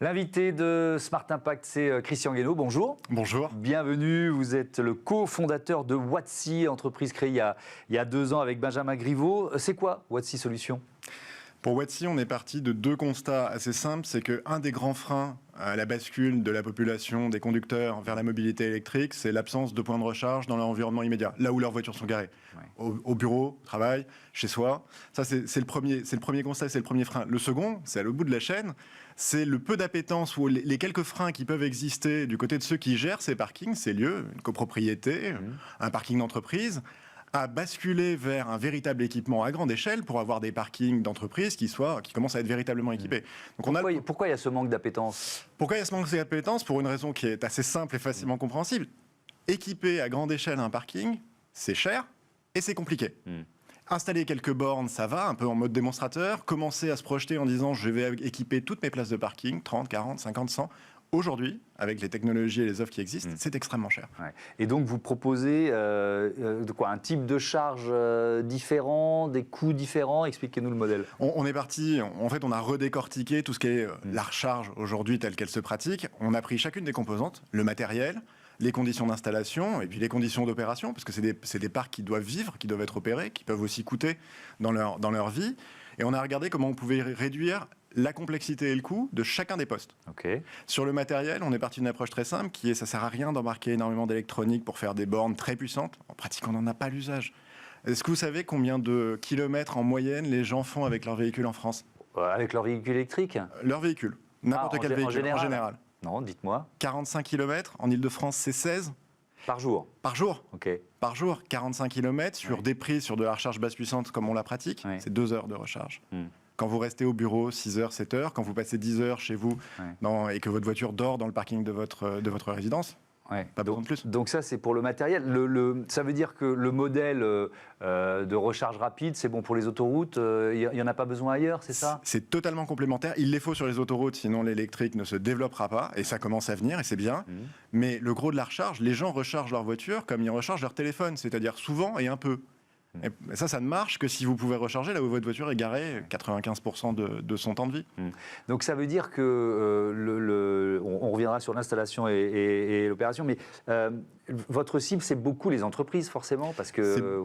L'invité de Smart Impact, c'est Christian Guénaud. Bonjour. Bonjour. Bienvenue. Vous êtes le cofondateur de Watsi, entreprise créée il y a 2 ans avec Benjamin Griveaux. C'est quoi Watsi Solutions ? Pour Watsi, on est parti de 2 constats assez simples. C'est qu'un des grands freins à la bascule de la population, des conducteurs vers la mobilité électrique, c'est l'absence de points de recharge dans leur environnement immédiat, là où leurs voitures sont garées. Ouais. Au bureau, au travail, chez soi. Ça, c'est le premier constat, c'est le premier frein. Le second, c'est à l'autre bout de la chaîne, c'est le peu d'appétence ou les quelques freins qui peuvent exister du côté de ceux qui gèrent ces parkings, ces lieux, une copropriété, un parking d'entreprise, à basculer vers un véritable équipement à grande échelle pour avoir des parkings d'entreprise qui commencent à être véritablement équipés. Donc pourquoi il y a ce manque d'appétence ? Pourquoi il y a ce manque d'appétence ? Pour une raison qui est assez simple et facilement compréhensible. Équiper à grande échelle un parking, c'est cher et c'est compliqué. Installer quelques bornes, ça va, un peu en mode démonstrateur. Commencer à se projeter en disant je vais équiper toutes mes places de parking, 30, 40, 50, 100. Aujourd'hui, avec les technologies et les offres qui existent, c'est extrêmement cher. Ouais. Et donc, vous proposez un type de charge différent, des coûts différents ? Expliquez-nous le modèle. On est parti, en fait, on a redécortiqué tout ce qui est la recharge aujourd'hui telle qu'elle se pratique. On a pris chacune des composantes, le matériel, les conditions d'installation et puis les conditions d'opération, parce que c'est des parcs qui doivent vivre, qui doivent être opérés, qui peuvent aussi coûter dans leur vie. Et on a regardé comment on pouvait réduire la complexité et le coût de chacun des postes. Okay. Sur le matériel, on est parti d'une approche très simple qui est ça sert à rien d'embarquer énormément d'électronique pour faire des bornes très puissantes. En pratique, on n'en a pas l'usage. Est-ce que vous savez combien de kilomètres en moyenne les gens font avec leur véhicule en France ? Avec leur véhicule électrique ? Leur véhicule. N'importe quel véhicule en général. Non, dites-moi. 45 km. En Ile-de-France, c'est 16. Par jour ? Par jour. Ok. Par jour, 45 km sur des prises sur de la recharge basse puissante comme on la pratique, c'est 2 heures de recharge. Quand vous restez au bureau 6 heures, 7 heures, quand vous passez 10 heures chez vous et que votre voiture dort dans le parking de votre résidence, pas besoin de plus. Donc ça, c'est pour le matériel. Ça veut dire que le modèle de recharge rapide, c'est bon pour les autoroutes, il n'y en a pas besoin ailleurs, c'est ça ? C'est totalement complémentaire. Il les faut sur les autoroutes, sinon l'électrique ne se développera pas, et ça commence à venir, et c'est bien. Mais le gros de la recharge, les gens rechargent leur voiture comme ils rechargent leur téléphone, c'est-à-dire souvent et un peu. Et ça ne marche que si vous pouvez recharger là où votre voiture est garée 95% de son temps de vie. Donc ça veut dire que, on reviendra sur l'installation et l'opération, mais votre cible, c'est beaucoup les entreprises forcément, parce que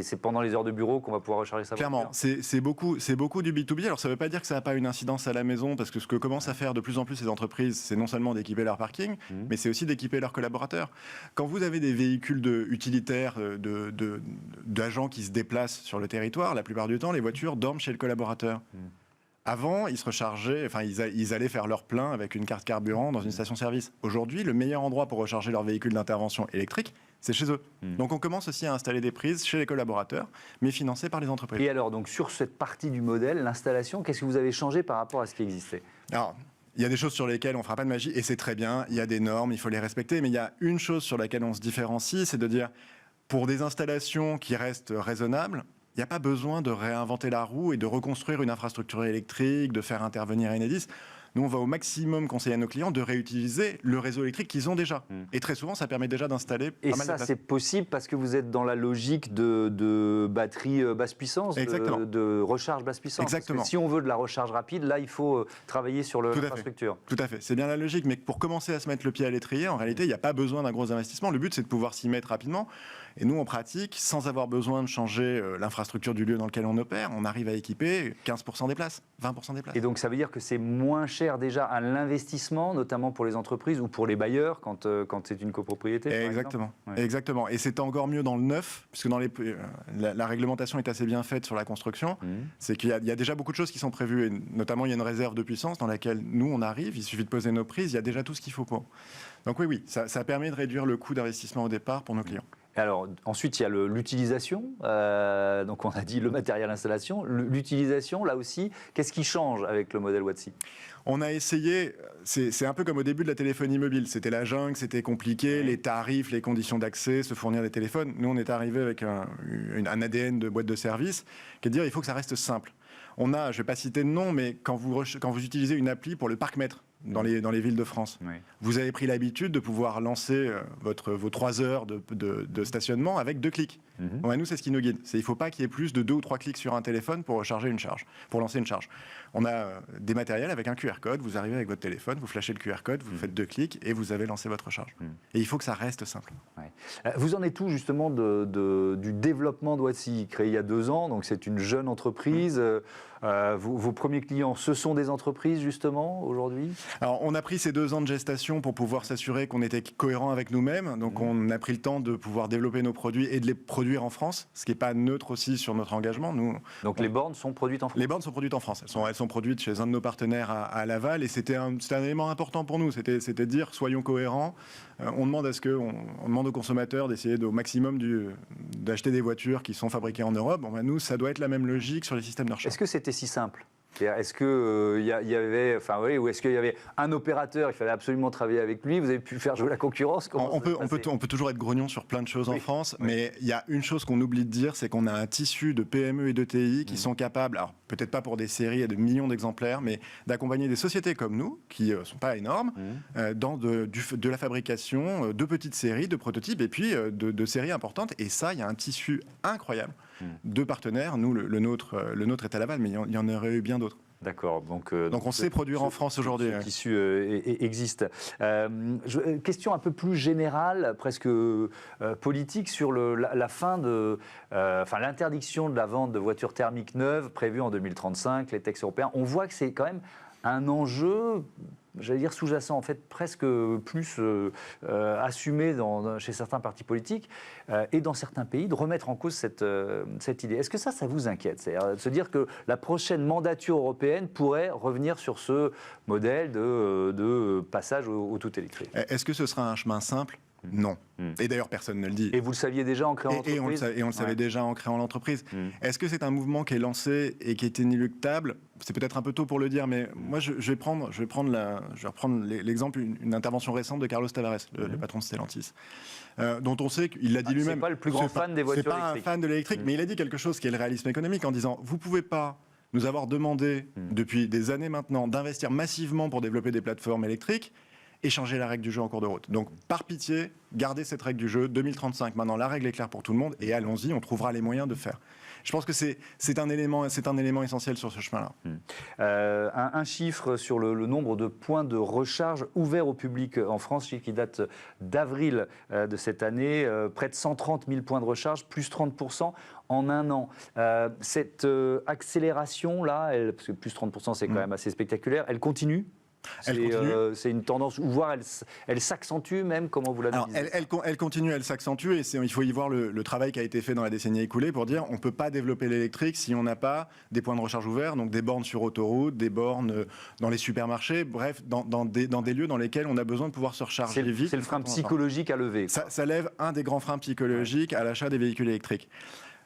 c'est pendant les heures de bureau qu'on va pouvoir recharger sa voiture. Clairement, c'est beaucoup du B2B. Alors ça ne veut pas dire que ça n'a pas une incidence à la maison, parce que ce que commencent à faire de plus en plus les entreprises, c'est non seulement d'équiper leur parking, mais c'est aussi d'équiper leurs collaborateurs. Quand vous avez des véhicules utilitaires d'agents qui se déplacent sur le territoire, la plupart du temps, les voitures dorment chez le collaborateur. Avant, ils se rechargeaient, ils allaient faire leur plein avec une carte carburant dans une station-service. Aujourd'hui, le meilleur endroit pour recharger leur véhicule d'intervention électrique, c'est chez eux. Donc on commence aussi à installer des prises chez les collaborateurs, mais financées par les entreprises. Et alors, donc, sur cette partie du modèle, l'installation, qu'est-ce que vous avez changé par rapport à ce qui existait ? Alors, il y a des choses sur lesquelles on ne fera pas de magie, et c'est très bien, il y a des normes, il faut les respecter, mais il y a une chose sur laquelle on se différencie, c'est de dire, pour des installations qui restent raisonnables, il n'y a pas besoin de réinventer la roue et de reconstruire une infrastructure électrique, de faire intervenir Enedis. Nous, on va au maximum conseiller à nos clients de réutiliser le réseau électrique qu'ils ont déjà. Et très souvent, ça permet déjà d'installer pas mal de places. Et ça, c'est possible parce que vous êtes dans la logique de batterie basse puissance, de recharge basse puissance. Exactement. Parce que si on veut de la recharge rapide, là, il faut travailler sur l'infrastructure. Tout à fait. C'est bien la logique. Mais pour commencer à se mettre le pied à l'étrier, en réalité, il n'y a pas besoin d'un gros investissement. Le but, c'est de pouvoir s'y mettre rapidement. Et nous, on pratique, sans avoir besoin de changer l'infrastructure du lieu dans lequel on opère, on arrive à équiper 15% des places, 20% des places. Et donc, ça veut dire que c'est moins cher déjà à l'investissement, notamment pour les entreprises ou pour les bailleurs, quand c'est une copropriété. Exactement. Exactement. Et c'est encore mieux dans le neuf, puisque la réglementation est assez bien faite sur la construction. C'est qu'il y a déjà beaucoup de choses qui sont prévues, et notamment il y a une réserve de puissance dans laquelle nous, on arrive, il suffit de poser nos prises, il y a déjà tout ce qu'il faut pour. Donc oui, ça permet de réduire le coût d'investissement au départ pour nos clients. Alors, ensuite, il y a l'utilisation. Donc, on a dit le matériel d'installation. L'utilisation, là aussi, qu'est-ce qui change avec le modèle Watsi ? On a essayé, c'est un peu comme au début de la téléphonie mobile. C'était la jungle, c'était compliqué, les tarifs, les conditions d'accès, se fournir des téléphones. Nous, on est arrivé avec un ADN de boîte de service qui est de dire il faut que ça reste simple. Je ne vais pas citer de nom, mais quand vous utilisez une appli pour le parc-mètre, dans les villes de France. Vous avez pris l'habitude de pouvoir lancer vos 3 heures de stationnement avec 2 clics. Ouais, nous, c'est ce qui nous guide. Il ne faut pas qu'il y ait plus de 2 ou 3 clics sur un téléphone pour recharger une charge, pour lancer une charge. On a des matériels avec un QR code. Vous arrivez avec votre téléphone, vous flashez le QR code, vous faites 2 clics et vous avez lancé votre charge. Et il faut que ça reste simple. Ouais. Vous en êtes où justement du développement de Watsi, créé il y a 2 ans, donc c'est une jeune entreprise. Vos premiers clients, ce sont des entreprises justement aujourd'hui? Alors, on a pris ces 2 ans de gestation pour pouvoir s'assurer qu'on était cohérent avec nous-mêmes. Donc, on a pris le temps de pouvoir développer nos produits et de les produire en France, ce qui n'est pas neutre aussi sur notre engagement. Donc, les bornes sont produites en France? Les bornes sont produites en France. Elles sont produites chez un de nos partenaires à Laval, et c'était un élément important pour nous. C'était de dire, soyons cohérents. On demande aux consommateurs d'essayer au maximum d'acheter des voitures qui sont fabriquées en Europe. Nous, ça doit être la même logique sur les systèmes de recharge. Est-ce que c'était si simple? Est-ce qu'il y avait, ou est-ce qu'il y avait un opérateur, il fallait absolument travailler avec lui, vous avez pu faire jouer la concurrence? On peut toujours être grognon sur plein de choses en France, mais il y a une chose qu'on oublie de dire, c'est qu'on a un tissu de PME et de TI qui sont capables, alors peut-être pas pour des séries et de millions d'exemplaires, mais d'accompagner des sociétés comme nous, qui ne sont pas énormes, dans de la fabrication de petites séries, de prototypes, et puis de séries importantes. Et ça, il y a un tissu incroyable de partenaires. Nous, le nôtre est à Laval, mais il y en aurait eu bien d'autres. D'accord. Donc on sait produire en France aujourd'hui. Ce tissu existe. Question un peu plus générale, presque politique, sur la fin l'interdiction de la vente de voitures thermiques neuves prévue en 2035, les textes européens. On voit que c'est quand même un enjeu, j'allais dire sous-jacent, en fait presque plus assumé chez certains partis politiques et dans certains pays, de remettre en cause cette idée. Est-ce que ça vous inquiète? C'est-à-dire de se dire que la prochaine mandature européenne pourrait revenir sur ce modèle de passage au tout électrique? Est-ce que ce sera un chemin simple? Non. Et d'ailleurs, personne ne le dit. Et vous le saviez déjà en créant l'entreprise? Et on le savait déjà en créant l'entreprise. Est-ce que c'est un mouvement qui est lancé et qui est inéluctable? C'est peut-être un peu tôt pour le dire, mais moi, je vais reprendre l'exemple, une intervention récente de Carlos Tavares, le patron de Stellantis, dont on sait qu'il l'a dit lui-même. C'est pas le plus grand fan des voitures électriques. C'est pas un fan de l'électrique, mais il a dit quelque chose qui est le réalisme économique en disant, vous pouvez pas nous avoir demandé depuis des années maintenant d'investir massivement pour développer des plateformes électriques et changer la règle du jeu en cours de route. Donc, par pitié, gardez cette règle du jeu. 2035, maintenant, la règle est claire pour tout le monde, et allons-y, on trouvera les moyens de faire. Je pense que c'est un élément essentiel sur ce chemin-là. Un chiffre sur le nombre de points de recharge ouverts au public en France, chiffre qui date d'avril de cette année, près de 130 000 points de recharge, plus 30% en un an. Cette accélération-là, parce que plus 30%, c'est quand même assez spectaculaire, elle continue? C'est une tendance, ou voire elle s'accentue même, comment vous l'analysez? Elle continue, elle s'accentue, et il faut y voir le travail qui a été fait dans la décennie écoulée pour dire on ne peut pas développer l'électrique si on n'a pas des points de recharge ouverts, donc des bornes sur autoroute, des bornes dans les supermarchés, bref, dans des lieux dans lesquels on a besoin de pouvoir se recharger vite. C'est le frein psychologique à lever. Ça lève un des grands freins psychologiques à l'achat des véhicules électriques.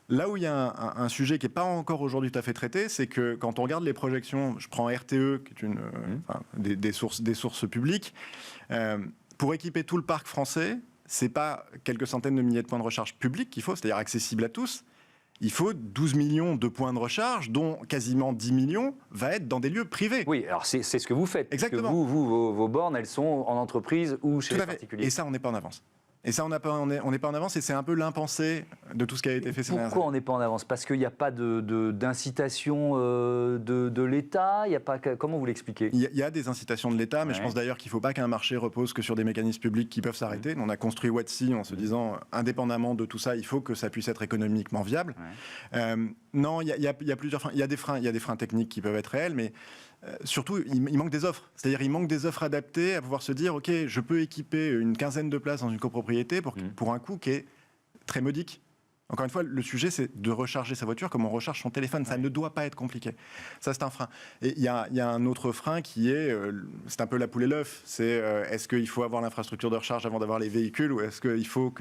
Là où il y a un sujet qui n'est pas encore aujourd'hui tout à fait traité, c'est que quand on regarde les projections, je prends RTE, qui est des sources publiques, pour équiper tout le parc français, ce n'est pas quelques centaines de milliers de points de recharge publics qu'il faut, c'est-à-dire accessibles à tous. Il faut 12 millions de points de recharge, dont quasiment 10 millions va être dans des lieux privés. Oui, alors c'est ce que vous faites. Exactement. Parce que vos bornes, elles sont en entreprise ou chez les particuliers. Et ça, on n'est pas en avance. Et ça, on n'est pas en avance, et c'est un peu l'impensé de tout ce qui a été fait ces dernières années. Pourquoi on n'est pas en avance? Parce qu'il n'y a pas d'incitation de l'État? Il y a pas, comment vous l'expliquez? Il y a des incitations de l'État, mais je pense d'ailleurs qu'il ne faut pas qu'un marché repose que sur des mécanismes publics qui peuvent s'arrêter. On a construit Watsi en se disant, indépendamment de tout ça, il faut que ça puisse être économiquement viable. Non, il y a plusieurs freins. Il y a des freins techniques qui peuvent être réels, mais surtout, il manque des offres. C'est-à-dire, il manque des offres adaptées à pouvoir se dire, OK, je peux équiper une quinzaine de places dans une copropriété pour un coût qui est très modique. Encore une fois, le sujet, c'est de recharger sa voiture comme on recharge son téléphone. Ça ne doit pas être compliqué. Ça, c'est un frein. Et il y a un autre frein qui est, c'est un peu la poule et l'œuf. C'est est-ce qu'il faut avoir l'infrastructure de recharge avant d'avoir les véhicules, ou est-ce qu'il faut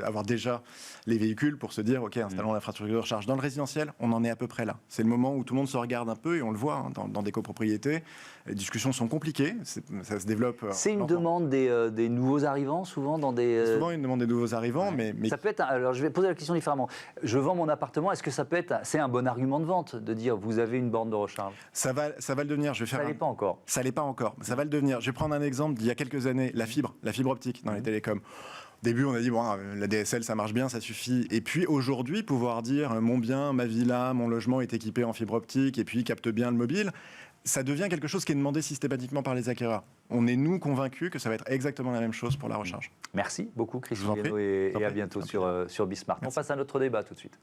avoir déjà les véhicules pour se dire, OK, installons l'infrastructure de recharge. Dans le résidentiel, on en est à peu près là. C'est le moment où tout le monde se regarde un peu, et on le voit dans des copropriétés. Les discussions sont compliquées, ça se développe. C'est une demande des nouveaux arrivants, souvent dans des... Souvent une demande des nouveaux arrivants, mais... Ça peut être... Alors, je vais poser la question différemment. Je vends mon appartement, est-ce que ça peut être... C'est un bon argument de vente, de dire, vous avez une borne de recharge? Ça va le devenir. Ça ne l'est pas encore. Ça ne l'est pas encore. Ça va le devenir. Je vais prendre un exemple d'il y a quelques années, la fibre optique dans les télécoms. début, on a dit, bon, la DSL, ça marche bien, ça suffit. Et puis aujourd'hui, pouvoir dire, mon bien, ma villa, mon logement est équipé en fibre optique et puis capte bien le mobile, ça devient quelque chose qui est demandé systématiquement par les acquéreurs. On est, nous, convaincus que ça va être exactement la même chose pour la recharge. Merci beaucoup, Christophe Guénaud, et à bientôt sur Bismart. On passe à notre débat tout de suite.